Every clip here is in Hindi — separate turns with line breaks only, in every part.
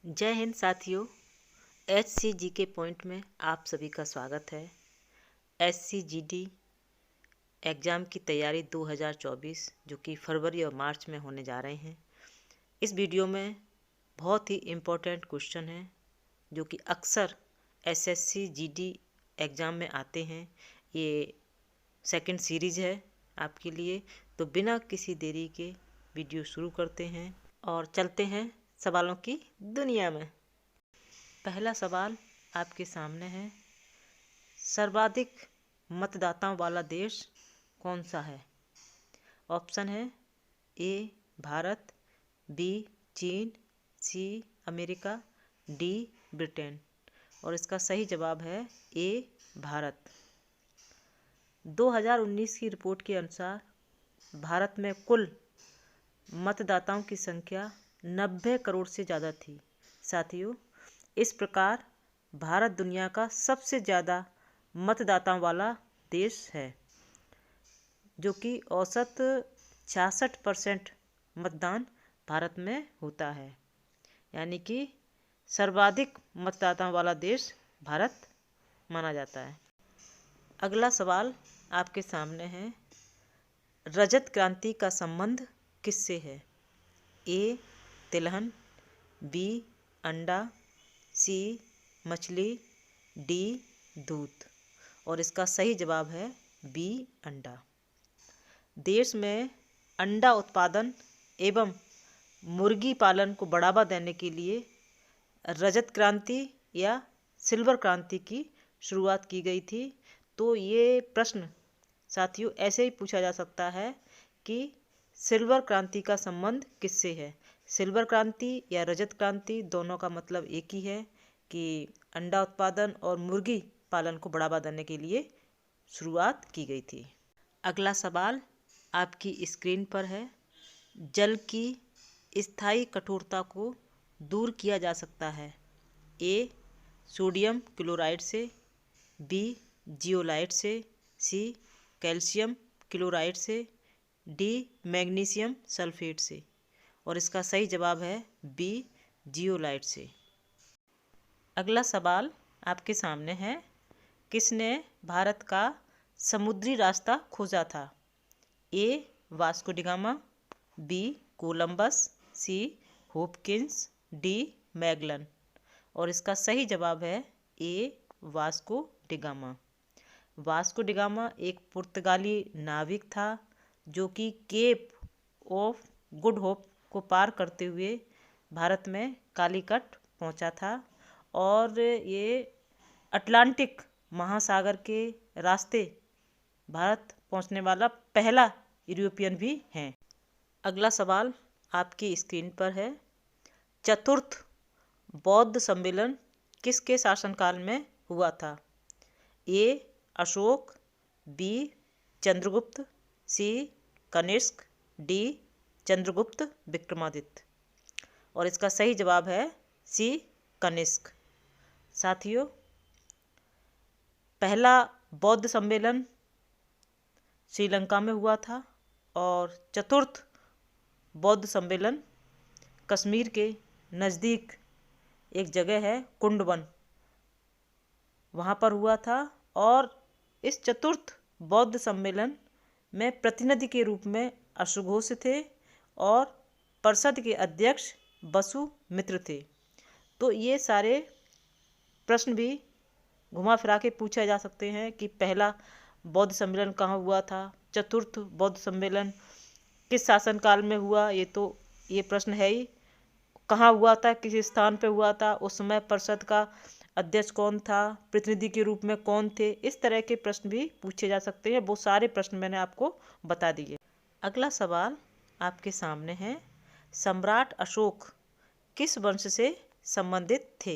जय हिंद साथियों। HCG के पॉइंट में आप सभी का स्वागत है। SCGD एग्ज़ाम की तैयारी 2024 जो कि फरवरी और मार्च में होने जा रहे हैं। इस वीडियो में बहुत ही इम्पोर्टेंट क्वेश्चन हैं जो कि अक्सर SSC GD एग्ज़ाम में आते हैं। ये सेकंड सीरीज़ है आपके लिए, तो बिना किसी देरी के वीडियो शुरू करते हैं और चलते हैं सवालों की दुनिया में। पहला सवाल आपके सामने है, सर्वाधिक मतदाताओं वाला देश कौन सा है? ऑप्शन है ए भारत, बी चीन, सी अमेरिका, डी ब्रिटेन। और इसका सही जवाब है ए भारत। 2019 की रिपोर्ट के अनुसार भारत में कुल मतदाताओं की संख्या 90 करोड़ से ज़्यादा थी। साथियों, इस प्रकार भारत दुनिया का सबसे ज़्यादा मतदाताओं वाला देश है, जो कि औसत 66% मतदान भारत में होता है। यानी कि सर्वाधिक मतदाताओं वाला देश भारत माना जाता है। अगला सवाल आपके सामने है, रजत क्रांति का संबंध किससे है? ए तिलहन, बी अंडा, सी मछली, डी दूध। और इसका सही जवाब है बी अंडा। देश में अंडा उत्पादन एवं मुर्गी पालन को बढ़ावा देने के लिए रजत क्रांति या सिल्वर क्रांति की शुरुआत की गई थी। तो ये प्रश्न साथियों ऐसे ही पूछा जा सकता है कि सिल्वर क्रांति का संबंध किससे है? सिल्वर क्रांति या रजत क्रांति दोनों का मतलब एक ही है कि अंडा उत्पादन और मुर्गी पालन को बढ़ावा देने के लिए शुरुआत की गई थी। अगला सवाल आपकी स्क्रीन पर है, जल की स्थायी कठोरता को दूर किया जा सकता है? ए सोडियम क्लोराइड से, बी जियोलाइट से, सी कैल्शियम क्लोराइड से, डी मैग्नीशियम सल्फेट से। और इसका सही जवाब है बी जियोलाइट से। अगला सवाल आपके सामने है, किसने भारत का समुद्री रास्ता खोजा था? A Vasco da Gama, B Columbus, C Hopkins, D Magellan. और इसका सही जवाब है A Vasco da Gama. Vasco da Gama एक पुर्तगाली नाविक था जो कि केप ऑफ गुड होप को पार करते हुए भारत में कालीकट पहुंचा था। और ये अटलांटिक महासागर के रास्ते भारत पहुंचने वाला पहला यूरोपियन भी हैं। अगला सवाल आपकी स्क्रीन पर है, चतुर्थ बौद्ध सम्मेलन किसके शासनकाल में हुआ था? ए अशोक, बी चंद्रगुप्त, सी कनिष्क, डी चंद्रगुप्त विक्रमादित्य। और इसका सही जवाब है सी कनिष्क। साथियों, पहला बौद्ध सम्मेलन श्रीलंका में हुआ था और चतुर्थ बौद्ध सम्मेलन कश्मीर के नज़दीक एक जगह है कुंडवन, वहाँ पर हुआ था। और इस चतुर्थ बौद्ध सम्मेलन में प्रतिनिधि के रूप में अश्वघोष थे और परिषद के अध्यक्ष बसु मित्र थे। तो ये सारे प्रश्न भी घुमा फिरा के पूछा जा सकते हैं कि पहला बौद्ध सम्मेलन कहाँ हुआ था, चतुर्थ बौद्ध सम्मेलन किस शासनकाल में हुआ। ये प्रश्न है ही, कहाँ हुआ था, किस स्थान पे हुआ था, उस समय परिषद का अध्यक्ष कौन था, प्रतिनिधि के रूप में कौन थे। इस तरह के प्रश्न भी पूछे जा सकते हैं। वो सारे प्रश्न मैंने आपको बता दिए। अगला सवाल आपके सामने है, सम्राट अशोक किस वंश से संबंधित थे?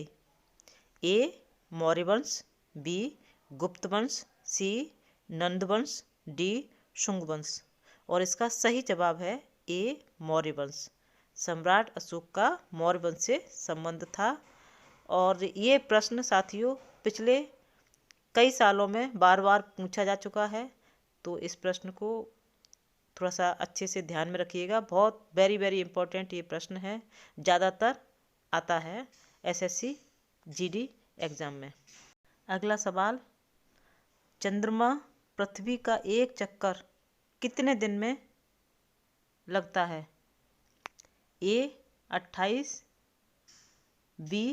ए मौर्य वंश, बी गुप्त वंश, सी नंद वंश, डी शुंग वंश। और इसका सही जवाब है ए मौर्य वंश। सम्राट अशोक का मौर्य वंश से संबंध था। और ये प्रश्न साथियों पिछले कई सालों में बार बार पूछा जा चुका है, तो इस प्रश्न को थोड़ा सा अच्छे से ध्यान में रखिएगा। बहुत वेरी वेरी इंपॉर्टेंट ये प्रश्न है, ज़्यादातर आता है एसएससी जीडी एग्ज़ाम में। अगला सवाल, चंद्रमा पृथ्वी का एक चक्कर कितने दिन में लगता है? ए 28, बी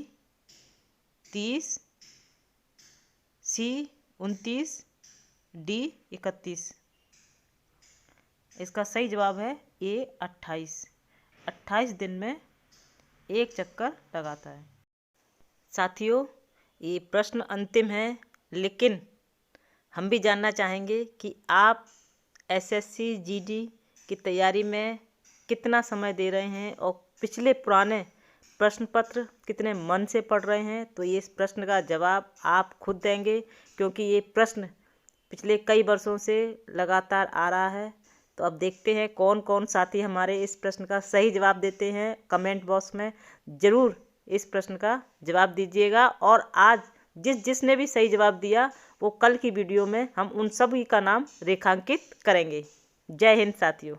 30, सी 29, डी 31। इसका सही जवाब है ए 28। 28 दिन में एक चक्कर लगाता है। साथियों, ये प्रश्न अंतिम है, लेकिन हम भी जानना चाहेंगे कि आप एसएससी जीडी की तैयारी में कितना समय दे रहे हैं और पिछले पुराने प्रश्न पत्र कितने मन से पढ़ रहे हैं। तो ये इस प्रश्न का जवाब आप खुद देंगे, क्योंकि ये प्रश्न पिछले कई वर्षों से लगातार आ रहा है। तो अब देखते हैं कौन कौन साथी हमारे इस प्रश्न का सही जवाब देते हैं। कमेंट बॉक्स में ज़रूर इस प्रश्न का जवाब दीजिएगा, और आज जिसने भी सही जवाब दिया वो कल की वीडियो में हम उन सभी का नाम रेखांकित करेंगे। जय हिंद साथियों।